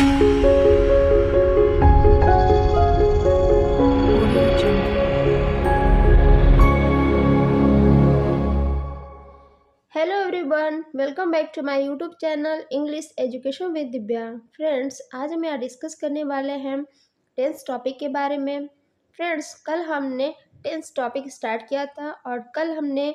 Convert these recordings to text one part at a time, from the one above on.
Hello everyone, welcome back to my YouTube channel English education with Divya. Friends, आज हम यहाँ discuss करने वाले हैं टेंस टॉपिक के बारे में। फ्रेंड्स, कल हमने टेंस टॉपिक स्टार्ट किया था और कल हमने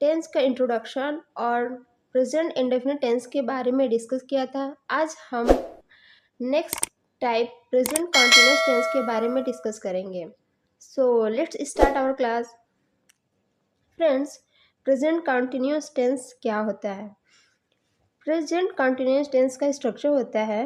टेंस का इंट्रोडक्शन और प्रेजेंट इंडेफिनिट टेंस के बारे में डिस्कस किया था। आज हम next type present continuous tense के बारे में डिस्कस करेंगे। So let's start our class. Friends, present continuous tense क्या होता है? प्रेजेंट कंटिन्यूअस टेंस का स्ट्रक्चर होता है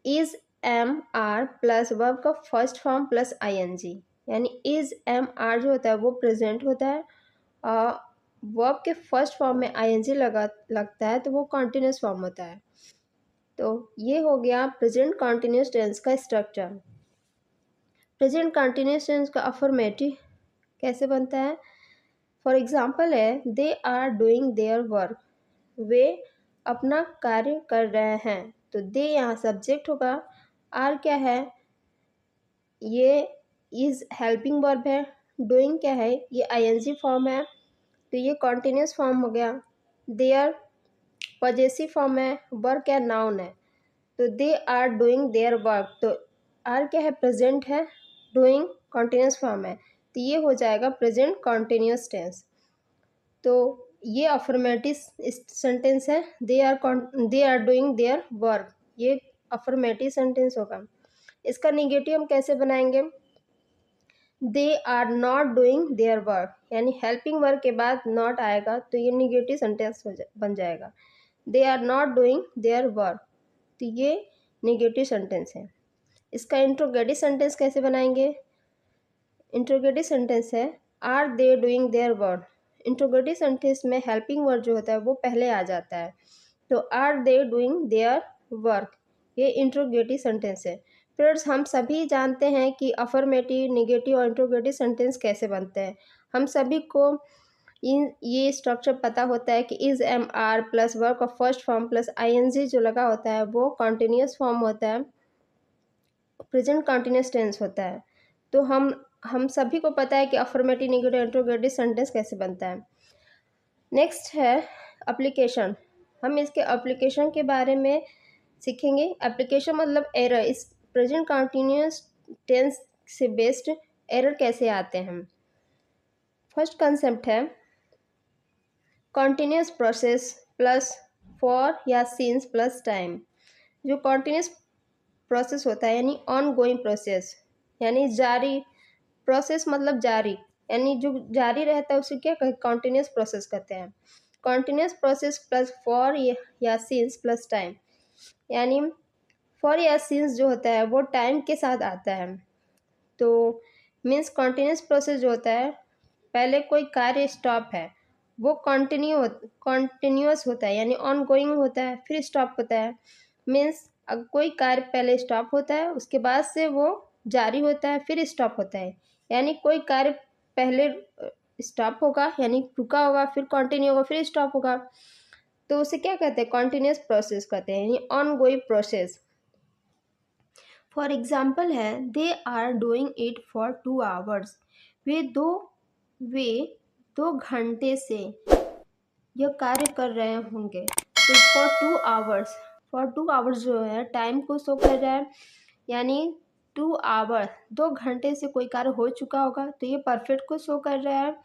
is am are plus verb का फर्स्ट फॉर्म प्लस आईएनजी। यानी इज एम आर जो होता है वो प्रेजेंट होता है और वर्ब के फर्स्ट फॉर्म में आईएनजी लगता है तो वो कंटिन्यूअस फॉर्म होता है। तो ये हो गया प्रेजेंट कंटिन्यूअस टेंस का स्ट्रक्चर। प्रेजेंट कंटिन्यूअस टेंस का अफर्मेटिव कैसे बनता है? फॉर एग्जाम्पल है they are doing their work, वे अपना कार्य कर रहे हैं। तो दे यहाँ सब्जेक्ट होगा, आर क्या है? ये इज हेल्पिंग वर्ब है, डूइंग क्या है? ये आईएनजी फॉर्म है तो ये कॉन्टिन्यूस फॉर्म हो गया। देयर पॉजेसिव फॉर्म है, वर्क क्या? नाउन है। तो they are doing their work, तो आर क्या है? प्रेजेंट है, डूइंग कॉन्टिन्यूस फॉर्म है तो ये हो जाएगा प्रेजेंट कॉन्टिन्यूस टेंस। तो ये अफर्मेटिव सेंटेंस है, they are doing their work, ये अफर्मेटिव सेंटेंस होगा। इसका निगेटिव हम कैसे बनाएंगे? They are not doing their work, यानी हेल्पिंग वर्क के बाद नॉट आएगा तो ये निगेटिव सेंटेंस बन जाएगा। They are not doing their work, तो ये निगेटिव सेंटेंस है। इसका इंट्रोगेटिव सेंटेंस कैसे बनाएंगे? इंट्रोगेटिव सेंटेंस है are they doing their work. Interrogative sentence में हेल्पिंग वर्ड जो होता है वो पहले आ जाता है, तो are they doing their work, ये इंट्रोगेटिव सेंटेंस है। फ्रेंड्स, हम सभी जानते हैं कि अफर्मेटिव, निगेटिव और इंट्रोगेटिव सेंटेंस कैसे बनते हैं। हम सभी को ये स्ट्रक्चर पता होता है कि is am are plus work का फर्स्ट फॉर्म प्लस आईएनजी जो लगा होता है वो कॉन्टिन्यूस फॉर्म होता है, प्रेजेंट कॉन्टिन्यूस टेंस होता है। तो हम सभी को पता है कि अफर्मेटिव, निगेटिव, इंट्रोगेटिव सेंटेंस कैसे बनता है। नेक्स्ट है एप्लीकेशन। हम इसके एप्लीकेशन के बारे में सीखेंगे। एप्लीकेशन मतलब एरर, इस प्रेजेंट कॉन्टिन्यूस टेंस से बेस्ड एरर कैसे आते हैं। फर्स्ट कंसेप्ट है कॉन्टिन्यूस प्रोसेस प्लस फॉर या सिंस प्लस टाइम। जो कॉन्टिन्यूस प्रोसेस होता है यानी ऑन गोइंग प्रोसेस, यानी जारी, प्रोसेस मतलब जारी, यानी जो जारी रहता है उसे क्या कॉन्टिन्यूस प्रोसेस कहते हैं। कॉन्टिन्यूस प्रोसेस प्लस फॉर या सिंस प्लस टाइम, यानी फॉर या सिंस जो होता है वो टाइम के साथ आता है। तो मीन्स कॉन्टिन्यूस प्रोसेस जो होता है, पहले कोई कार्य स्टॉप है वो कॉन्टिन्यूअस होता है यानी ऑन गोइंग होता है, फिर स्टॉप होता है। मीन्स अब कोई कार्य पहले स्टॉप होता है, उसके बाद से वो जारी होता है, फिर स्टॉप होता है। यानी कोई कार्य पहले स्टॉप होगा यानी रुका होगा, फिर कंटिन्यू होगा, फिर स्टॉप होगा, तो उसे क्या कहते हैं? कॉन्टिन्यूस प्रोसेस कहते हैं, यानी ongoing process. For example है they are doing it for 2 hours, वे 2 घंटे से यह कार्य कर रहे होंगे। तो फॉर टू आवर्स जो है टाइम को शो कर रहा है, यानी 2 आवर, 2 घंटे से कोई कार्य हो चुका होगा तो ये परफेक्ट को शो कर रहा है।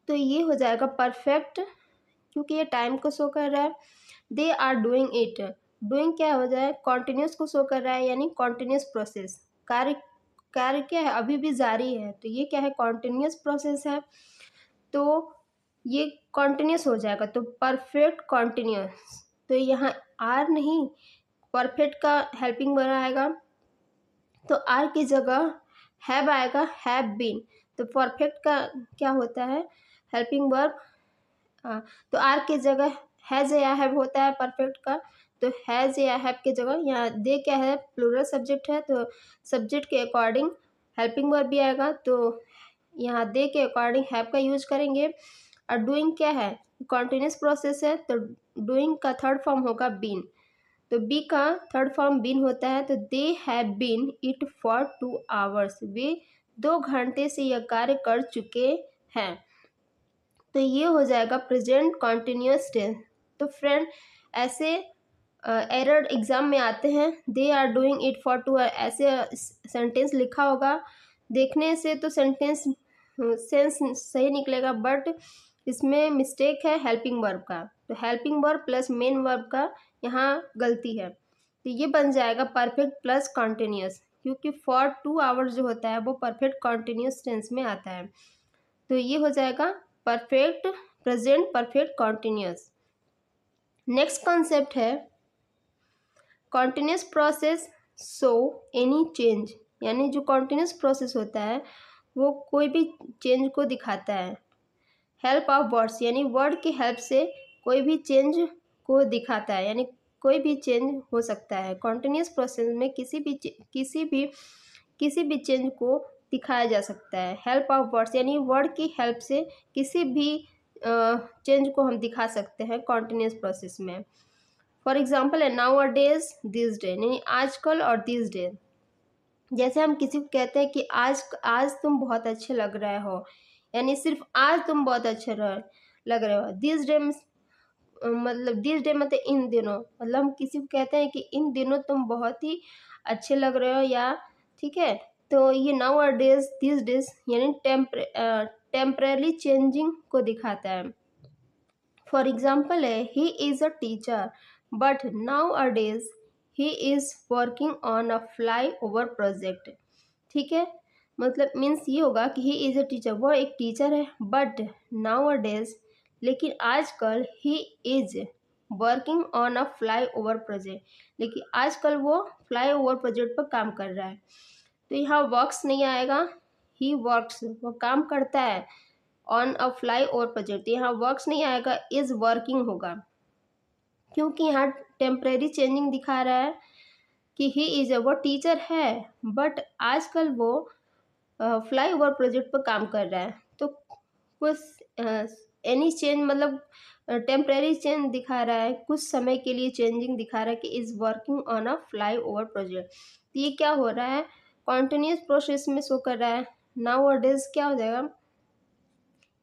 तो ये हो जाएगा परफेक्ट क्योंकि ये टाइम को शो कर रहा है। They are doing it, doing क्या हो जाए? कॉन्टिन्यूस को शो कर रहा है यानी कॉन्टिन्यूस प्रोसेस, कार्य कार्य क्या है? अभी भी जारी है तो ये क्या है? कॉन्टिन्यूस प्रोसेस है, तो ये कॉन्टिन्यूस हो जाएगा तो परफेक्ट कॉन्टिन्यूस। तो यहाँ आर नहीं, परफेक्ट का हेल्पिंग वर्ब आएगा तो आर की जगह हैव आएगा, हैव बीन। तो परफेक्ट का क्या होता है? Helping verb. तो आर की जगह हैज़ या हैव होता है परफेक्ट का, तो हैज़ या हैव की जगह यहाँ दे क्या है? प्लूरल सब्जेक्ट है तो सब्जेक्ट के अकॉर्डिंग हेल्पिंग वर्ब भी आएगा, तो यहाँ दे के अकॉर्डिंग हैव का यूज करेंगे। और डूइंग क्या है? कॉन्टिन्यूस प्रोसेस है तो डूइंग का थर्ड फॉर्म होगा बीन। तो बी का थर्ड फॉर्म बीन होता है, तो they have been it for 2 hours, वे 2 घंटे से यह कार्य कर चुके हैं। तो ये हो जाएगा प्रेजेंट कॉन्टिन्यूअस टेंस। तो फ्रेंड ऐसे एरर एग्जाम में आते हैं, they are doing it for 2 ऐसे सेंटेंस लिखा होगा, देखने से तो सेंटेंस सेंस सही निकलेगा, बट इसमें मिस्टेक है हेल्पिंग वर्ब का। तो helping verb plus main verb का यहाँ गलती है, तो ये बन जाएगा परफेक्ट प्लस कॉन्टिन्यूअस, क्योंकि फॉर 2 आवर्स जो होता है वो परफेक्ट कॉन्टिन्यूअस टेंस में आता है। तो ये हो जाएगा perfect present perfect continuous. Next concept है continuous process so any change, यानी जो कॉन्टिन्यूअस प्रोसेस होता है वो कोई भी चेंज को दिखाता है। हेल्प ऑफ वर्ड्स, यानी वर्ड की हेल्प से कोई भी चेंज को दिखाता है, यानी कोई भी चेंज हो सकता है। कॉन्टिन्यूअस प्रोसेस में किसी भी चेंज को दिखाया जा सकता है। हेल्प ऑफ वर्ड्स यानी वर्ड की हेल्प से किसी भी चेंज को हम दिखा सकते हैं कॉन्टिन्यूअस प्रोसेस में। फॉर एग्जाम्पल है now a days this day, यानी आजकल और दिस डे। जैसे हम किसी को कहते हैं कि आज तुम बहुत अच्छे लग रहे हो, यानी सिर्फ आज तुम बहुत अच्छे लग रहे हो। दिस डे मतलब दिस डे मतलब इन दिनों, मतलब हम किसी को कहते हैं कि इन दिनों तुम बहुत ही अच्छे लग रहे हो, या ठीक है। तो ये now a days this days यानी टेम्परेली चेंजिंग को दिखाता है। फॉर एग्जाम्पल है he is a teacher but now a days he is working on a fly over project. ठीक है, मतलब मीन्स ये होगा कि ही इज अ टीचर, वो एक टीचर है, बट नाउ अ डेज लेकिन आजकल he is working on a fly over project, लेकिन आजकल वो फ्लाई ओवर प्रोजेक्ट पर काम कर रहा है। तो यहाँ वर्क्स नहीं आएगा, ही वर्क्स वो काम करता है, on a fly over project यहाँ वर्क्स नहीं आएगा, इज वर्किंग होगा, क्योंकि यहाँ टेम्परेरी चेंजिंग दिखा रहा है कि ही इज वो टीचर है, बट आजकल वो फ्लाई ओवर प्रोजेक्ट पर काम कर रहा है। तो कुछ एनी चेंज मतलब टेम्परेरी चेंज दिखा रहा है, कुछ समय के लिए चेंजिंग दिखा रहा है कि is working on a fly over project. तो ये क्या हो रहा है, कॉन्टिन्यूस प्रोसेस में शो कर रहा है। नाउ अ डेज क्या हो जाएगा,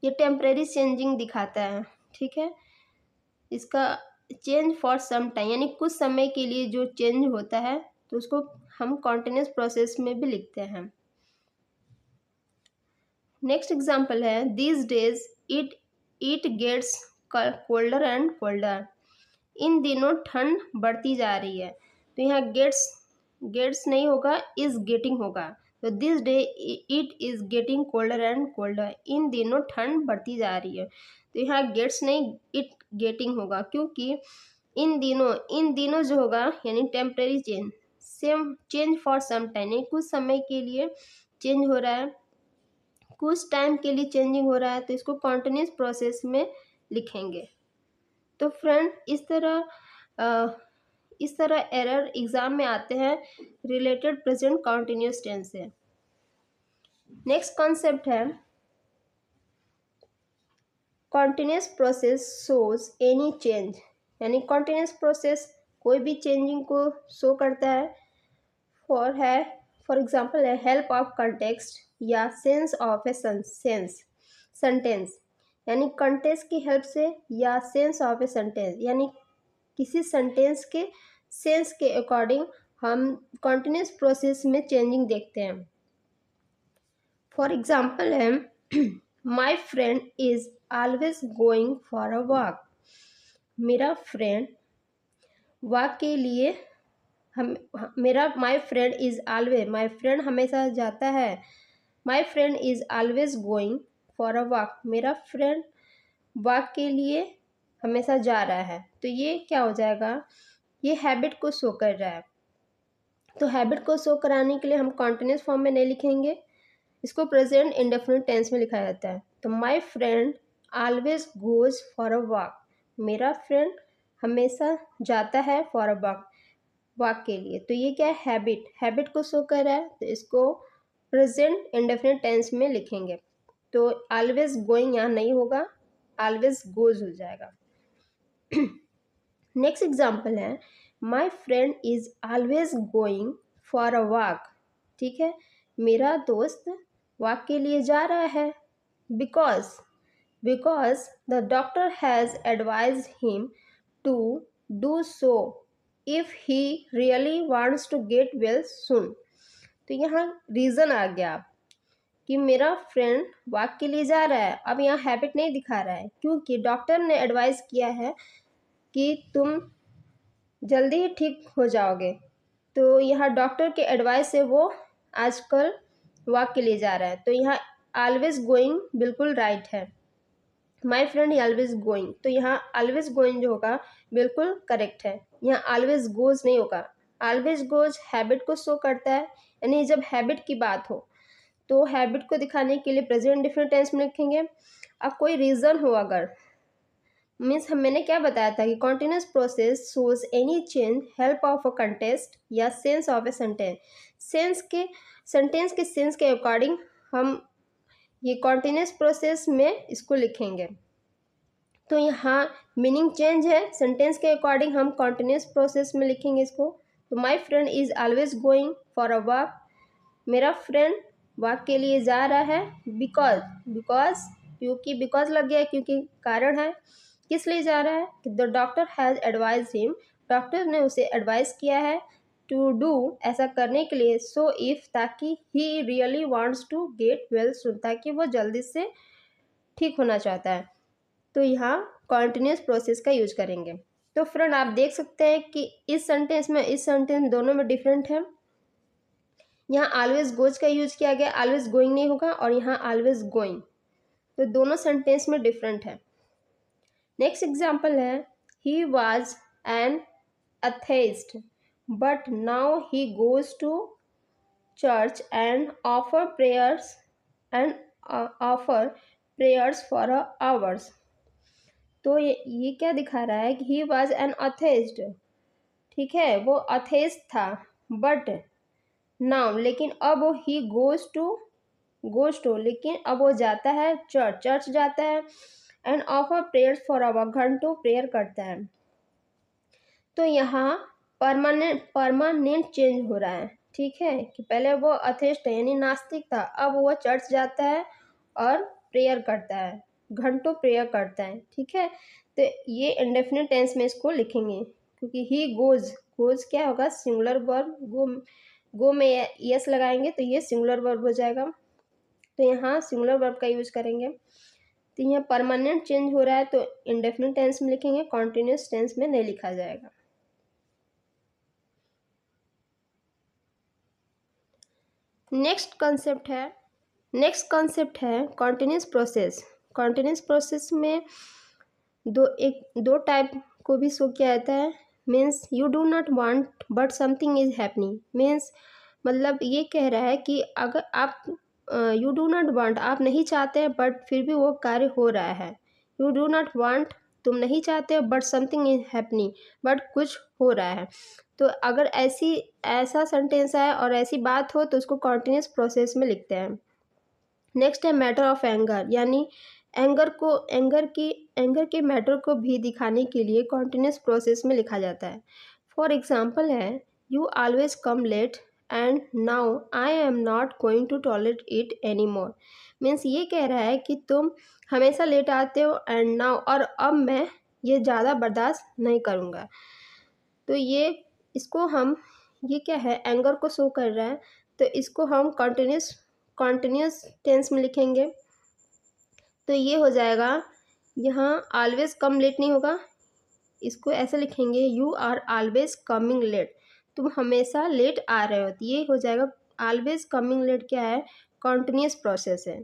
ये टेम्परेरी चेंजिंग दिखाता है, ठीक है। इसका चेंज फॉर सम टाइम यानी कुछ समय के लिए जो चेंज होता है, तो उसको हम कॉन्टिन्यूस प्रोसेस में भी लिखते हैं। नेक्स्ट एग्जाम्पल है these days it gets colder and colder, इन दिनों ठंड बढ़ती जा रही है। तो यहाँ गेट्स नहीं होगा, इज गेटिंग होगा। तो this day it is getting colder and colder, इन दिनों ठंड बढ़ती जा रही है। तो यहाँ गेट्स नहीं, इट गेटिंग होगा, क्योंकि इन दिनों जो होगा यानी temporary change, same change for some time कुछ समय के लिए चेंज हो रहा है, कुछ टाइम के लिए चेंजिंग हो रहा है, तो इसको कॉन्टिन्यूस प्रोसेस में लिखेंगे। तो फ्रेंड इस तरह एरर एग्जाम में आते हैं रिलेटेड प्रेजेंट कॉन्टिन्यूस टेंस से। नेक्स्ट कॉन्सेप्ट है continuous process shows any change, यानी कॉन्टिन्यूस प्रोसेस कोई भी चेंजिंग को शो करता है। फॉर एग्जाम्पल है हेल्प ऑफ कंटेक्स्ट या सेंस ऑफ ए सेंटेंस, यानी कंटेक्स्ट की हेल्प से या सेंस ऑफ ए सेंटेंस, यानी किसी सेंटेंस के सेंस के अकॉर्डिंग हम कॉन्टिन्यूस प्रोसेस में चेंजिंग देखते हैं। फॉर एग्जाम्पल है my friend is always going for a walk, मेरा फ्रेंड वॉक के लिए my friend is always, my friend हमेशा जाता है। My friend is always going for a walk, मेरा फ्रेंड वॉक के लिए हमेशा जा रहा है। तो ये क्या हो जाएगा, ये हैबिट को शो कर रहा है। तो हैबिट को शो कराने के लिए हम कॉन्टिन्यूस फॉर्म में नहीं लिखेंगे, इसको प्रेजेंट इंडेफिनिट टेंस में लिखा जाता है। तो my friend always goes for a walk, मेरा फ्रेंड हमेशा जाता है फॉर अ वॉक के लिए। तो ये क्या है, हैबिट को शो कर रहा है, तो इसको प्रेजेंट इंडेफिनिट टेंस में लिखेंगे। तो ऑलवेज गोइंग यहाँ नहीं होगा, ऑलवेज गोज हो जाएगा। नेक्स्ट एग्जाम्पल है my friend is always going for a walk. ठीक है, मेरा दोस्त वॉक के लिए जा रहा है। Because the doctor has advised him to do so if he really wants to get well soon. तो यहाँ रीज़न आ गया कि मेरा फ्रेंड वॉक के लिए जा रहा है। अब यहाँ हैबिट नहीं दिखा रहा है क्योंकि डॉक्टर ने एडवाइस किया है कि तुम जल्दी ही ठीक हो जाओगे। तो यहाँ डॉक्टर के एडवाइस से वो आजकल वॉक के लिए जा रहा है। तो यहाँ ऑलवेज गोइंग बिल्कुल राइट है। माई फ्रेंड ऑलवेज गोइंग, तो यहाँ ऑलवेज गोइंग जो होगा बिल्कुल करेक्ट है। यहाँ ऑलवेज गोज नहीं होगा। ऑलवेज गोज हैबिट को शो करता है, यानी जब हैबिट की बात हो तो हैबिट को दिखाने के लिए प्रेजेंट डिफरेंट टेंस में लिखेंगे। अब कोई रीज़न हो अगर मीन्स मैंने क्या बताया था कि continuous process shows any change help of a contest या सेंस ऑफ ए सेंटेंस के सेंस के अकॉर्डिंग हम ये कॉन्टिन्यूस प्रोसेस में इसको लिखेंगे। तो यहाँ मीनिंग चेंज है, सेंटेंस के अकॉर्डिंग हम कॉन्टिन्यूस प्रोसेस में लिखेंगे इसको। तो my friend is always going for a walk, मेरा फ्रेंड वॉक के लिए जा रहा है। बिकॉज क्योंकि बिकॉज लग गया क्योंकि कारण है। किस लिए जा रहा है? The doctor has advised him, doctor ने उसे एडवाइस किया है टू डू, ऐसा करने के लिए, सो इफ़, ताकि he really wants to get well soon, ताकि वो जल्दी से ठीक होना चाहता है। तो यहाँ कॉन्टिन्यूस प्रोसेस का यूज करेंगे। तो फ्रेंड आप देख सकते हैं कि इस सेंटेंस दोनों में डिफरेंट है। यहाँ ऑलवेज गोज का यूज किया गया, ऑलवेज गोइंग नहीं होगा, और यहाँ ऑलवेज गोइंग, तो दोनों सेंटेंस में डिफरेंट है। नेक्स्ट एग्जाम्पल है, he was an atheist but now he goes to church and offer prayers for hours। तो ये क्या दिखा रहा है कि ही वॉज एन atheist, ठीक है, वो अथेस्ट था, बट नाउ, लेकिन अब ही गोज टू, लेकिन अब वो जाता है चर्च जाता है, and offer prayers for our, घंटों प्रेयर करता है। तो यहाँ परमानेंट चेंज हो रहा है। ठीक है, कि पहले वो अथेस्ट है यानी नास्तिक था, अब वो चर्च जाता है और प्रेयर करता है, घंटों प्रेयर करता है। ठीक है, तो ये इंडेफिनिट टेंस में इसको लिखेंगे क्योंकि ही गोज क्या होगा? Singular verb. गो में यस लगाएंगे तो ये सिंगुलर वर्ब हो जाएगा। तो यहाँ सिंगुलर वर्ब का यूज करेंगे। तो यहाँ परमानेंट चेंज हो रहा है तो इंडेफिनिट टेंस में लिखेंगे, कॉन्टिन्यूस टेंस में नहीं लिखा जाएगा। नेक्स्ट कॉन्सेप्ट है कॉन्टिन्यूस प्रोसेस। कॉन्टिन्यूस प्रोसेस में दो टाइप को भी शो किया जाता है। Means you do not want but something is happening. Means मतलब ये कह रहा है कि अगर आप यू डू नॉट वांट, आप नहीं चाहते हैं बट फिर भी वो कार्य हो रहा है। यू डू नॉट वांट, तुम नहीं चाहते हो, but something is happening, but कुछ हो रहा है। तो अगर ऐसा सेंटेंस है और ऐसी बात हो तो उसको कॉन्टिन्यूस प्रोसेस में लिखते हैं। नेक्स्ट है मैटर ऑफ एंगर, यानी एंगर के मैटर को भी दिखाने के लिए कॉन्टिन्यूस प्रोसेस में लिखा जाता है। फॉर एग्जाम्पल है, you always come late and now I am not going to tolerate it any more. Means ये कह रहा है कि तुम हमेशा लेट आते हो एंड नाउ, और अब मैं ये ज़्यादा बर्दाश्त नहीं करूँगा। तो ये क्या है? एंगर को शो कर रहा है, तो इसको हम कॉन्टिन्यूस टेंस में लिखेंगे। तो ये हो जाएगा, यहाँ ऑलवेज कम लेट नहीं होगा, इसको ऐसे लिखेंगे, you are always coming late, तुम हमेशा लेट आ रहे हो। तो ये हो जाएगा ऑलवेज कमिंग लेट क्या है? कॉन्टिन्यूस प्रोसेस है।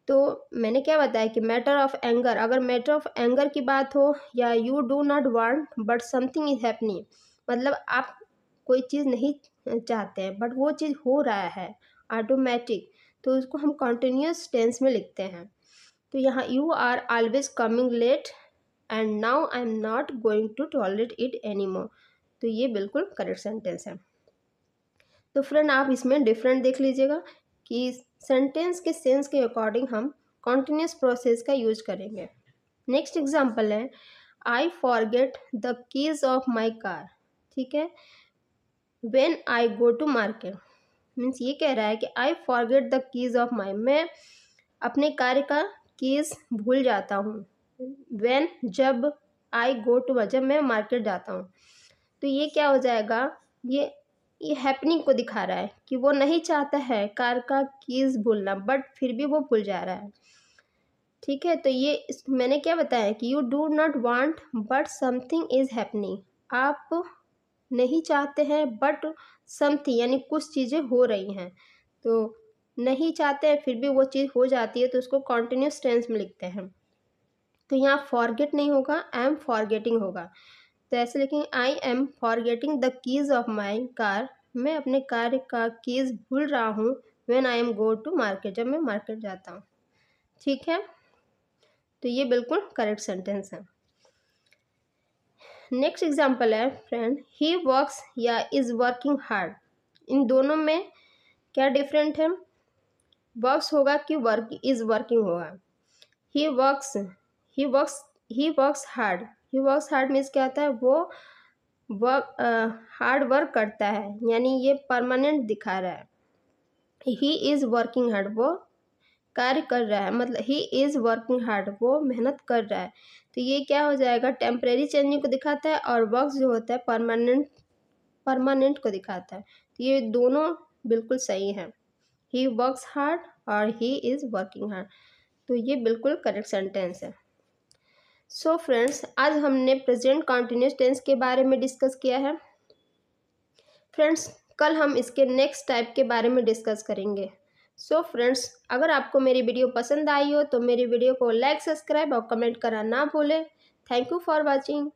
तो मैंने क्या बताया कि मैटर ऑफ एंगर, अगर मैटर ऑफ एंगर की बात हो, या you do not want but something is happening, मतलब आप कोई चीज़ नहीं चाहते हैं बट वो चीज़ हो रहा है ऑटोमेटिक, तो उसको हम कॉन्टिन्यूस टेंस में लिखते हैं। तो यहाँ you are always coming late and now I am not going to tolerate it any more, तो ये बिल्कुल करेक्ट सेंटेंस है। तो फ्रेंड आप इसमें डिफरेंट देख लीजिएगा कि सेंटेंस के सेंस के अकॉर्डिंग हम कॉन्टिन्यूस प्रोसेस का यूज करेंगे। नेक्स्ट एग्जाम्पल है, I forget the keys of my car. ठीक है। When I go to market means ये कह रहा है कि I forget the keys of my, मैं अपने कार का कीज भूल जाता हूँ। व्हेन जब, आई गो टू जब मैं मार्केट जाता हूँ। तो ये क्या हो जाएगा, ये हैपनिंग को दिखा रहा है कि वो नहीं चाहता है कार का कीज भूलना, बट फिर भी वो भूल जा रहा है। ठीक है, तो ये मैंने क्या बताया कि you do not want but something is happening, आप नहीं चाहते हैं बट समथिंग यानी कुछ चीज़ें हो रही हैं। तो नहीं चाहते हैं फिर भी वो चीज़ हो जाती है, तो उसको कॉन्टिन्यूस टेंस में लिखते हैं। तो यहाँ फॉरगेट नहीं होगा, आई एम फॉरगेटिंग होगा। तो ऐसे लिखेंगे, I am forgetting the keys of my car, मैं अपने कार का कीज भूल रहा हूँ। When I am go to market, जब मैं मार्केट जाता हूँ। ठीक है, तो ये बिल्कुल करेक्ट सेंटेंस है। नेक्स्ट एग्जाम्पल है फ्रेंड, ही वर्क्स या इज वर्किंग हार्ड। इन दोनों में क्या डिफरेंट है, वर्क्स होगा कि वर्क इज वर्किंग होगा। He works he works he works hard, he works hard means क्या होता है, वो वर्क हार्ड वर्क करता है, यानी ये परमानेंट दिखा रहा है। ही इज वर्किंग हार्ड, वो कार्य कर रहा है, मतलब ही इज वर्किंग हार्ड, वो मेहनत कर रहा है। तो ये क्या हो जाएगा, टेम्परेरी चेंजिंग को दिखाता है, और वर्क जो होता है परमानेंट को दिखाता है। तो ये दोनों बिल्कुल सही है, ही वर्क्स हार्ड और ही इज वर्किंग हार्ड। तो ये बिल्कुल करेक्ट सेंटेंस है। सो फ्रेंड्स, आज हमने प्रेजेंट कॉन्टिन्यूस टेंस के बारे में डिस्कस किया है। फ्रेंड्स, कल हम इसके नेक्स्ट टाइप के बारे में डिस्कस करेंगे। सो फ्रेंड्स, अगर आपको मेरी वीडियो पसंद आई हो तो मेरी वीडियो को लाइक, सब्सक्राइब और कमेंट करना ना भूलें। Thank you for watching.